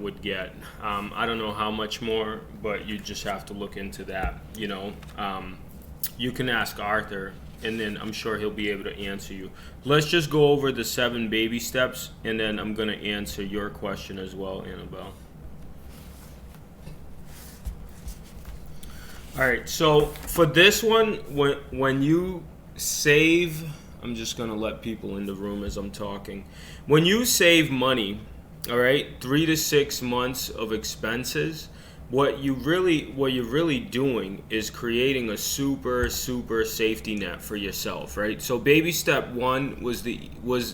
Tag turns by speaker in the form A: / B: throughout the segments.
A: would get. I don't know how much more, but you just have to look into that. You can ask Arthur, and then I'm sure he'll be able to answer you. Let's just go over the 7 baby steps, and then I'm going to answer your question as well, Annabelle. All right, so for this one, when you save, I'm just going to let people in the room as I'm talking. When you save money, all right, 3 to 6 months of expenses, what you're really doing is creating a super safety net for yourself, right? So baby step 1 was the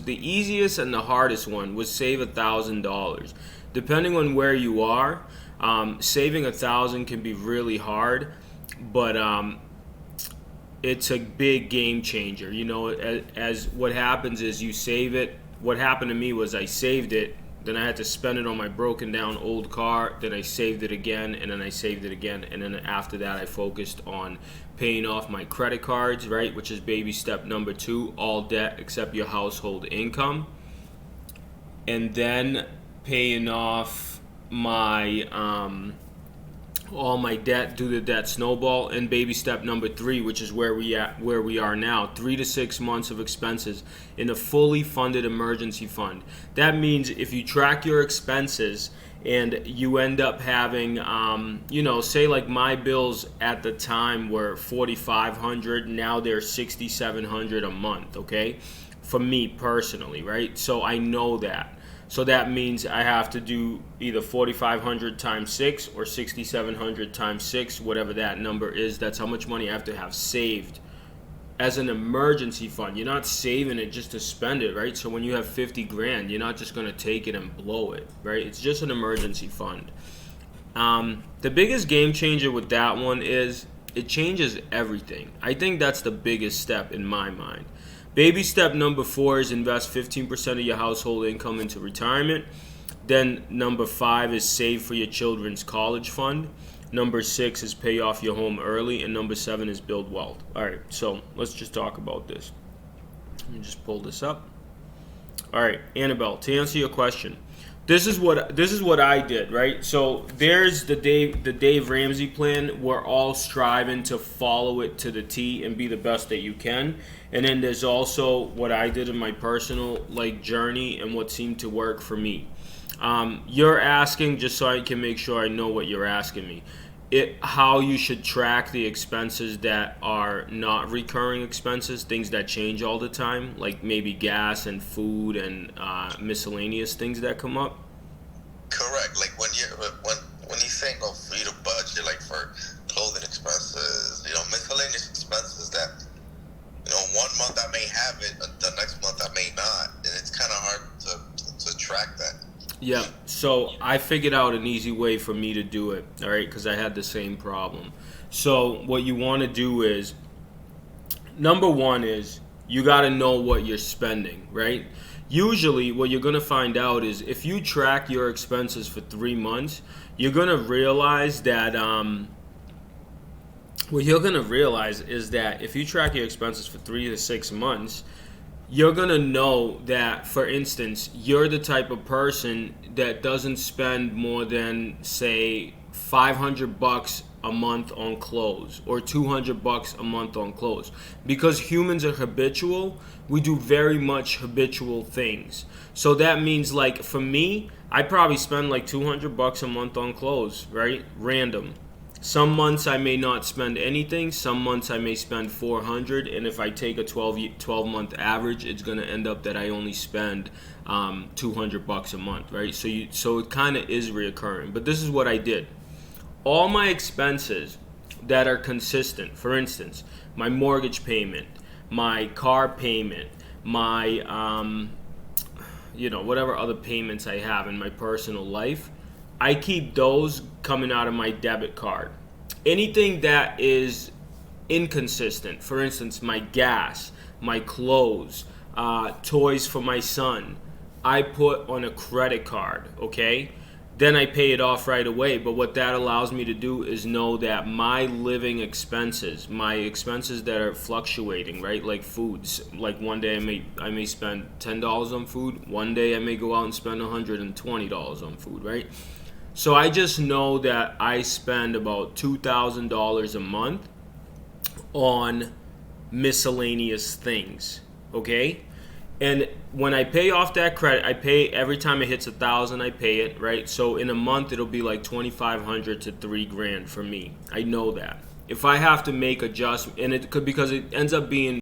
A: easiest and the hardest one, was save $1,000. Depending on where you are, saving $1,000 can be really hard, but it's a big game changer. As what happens is you save it. What happened to me was I saved it, then I had to spend it on my broken down old car, then I saved it again, and then I saved it again, and then after that I focused on paying off my credit cards, right, which is baby step number 2, all debt except your household income, and then paying off my all my debt, do the debt snowball, and baby step number 3, which is where we are now, 3 to 6 months of expenses in a fully funded emergency fund. That means if you track your expenses and you end up having, say like my bills at the time were $4,500, now they're $6,700 a month, okay, for me personally, right? So I know that. So that means I have to do either 4,500 times 6 or 6,700 times 6, whatever that number is. That's how much money I have to have saved as an emergency fund. You're not saving it just to spend it, right? So when you have 50 grand, you're not just going to take it and blow it, right? It's just an emergency fund. The biggest game changer with that one is it changes everything. I think that's the biggest step in my mind. Baby step number 4 is invest 15% of your household income into retirement. Then number 5 is save for your children's college fund. Number 6 is pay off your home early. And number 7 is build wealth. All right, so let's just talk about this. Let me just pull this up. All right, Annabelle, to answer your question, this is what I did, right? So there's the Dave Ramsey plan. We're all striving to follow it to the T and be the best that you can. And then there's also what I did in my personal journey and what seemed to work for me. You're asking, just so I can make sure I know what you're asking me, how you should track the expenses that are not recurring expenses, things that change all the time, like maybe gas and food and miscellaneous things that come up.
B: Correct. Like when you think of for you to budget, like for clothing expenses, miscellaneous expenses that one month I may have it, the next month I may not, and it's kind of hard to track that.
A: Yeah, so I figured out an easy way for me to do it, all right, because I had the same problem. So what you want to do is, number 1 is you got to know what you're spending, right? Usually what you're going to find out is if you track your expenses for 3 months, you're going to realize that what you're going to realize is that if you track your expenses for 3 to 6 months, you're going to know that, for instance, you're the type of person that doesn't spend more than, say, $500 a month on clothes or $200 a month on clothes. Because humans are habitual, we do very much habitual things. So that means, like, for me, I probably spend like $200 a month on clothes, right? Random. Some months I may not spend anything. Some months I may spend $400, and if I take a 12-month average, it's going to end up that I only spend $200 a month, right? So it kind of is reoccurring. But this is what I did. All my expenses that are consistent, for instance, my mortgage payment, my car payment, my whatever other payments I have in my personal life, I keep those coming out of my debit card. Anything that is inconsistent, for instance, my gas, my clothes, toys for my son, I put on a credit card, okay? Then I pay it off right away. But what that allows me to do is know that my living expenses, my expenses that are fluctuating, right? Like foods, like one day I may spend $10 on food. One day I may go out and spend $120 on food, right? So I just know that I spend about $2,000 a month on miscellaneous things, okay? And when I pay off that credit, I pay every time it hits 1,000. I pay it, right? So in a month, it'll be like 2,500 to $3,000 for me. I know that. If I have to make adjustments, and it could, because it ends up being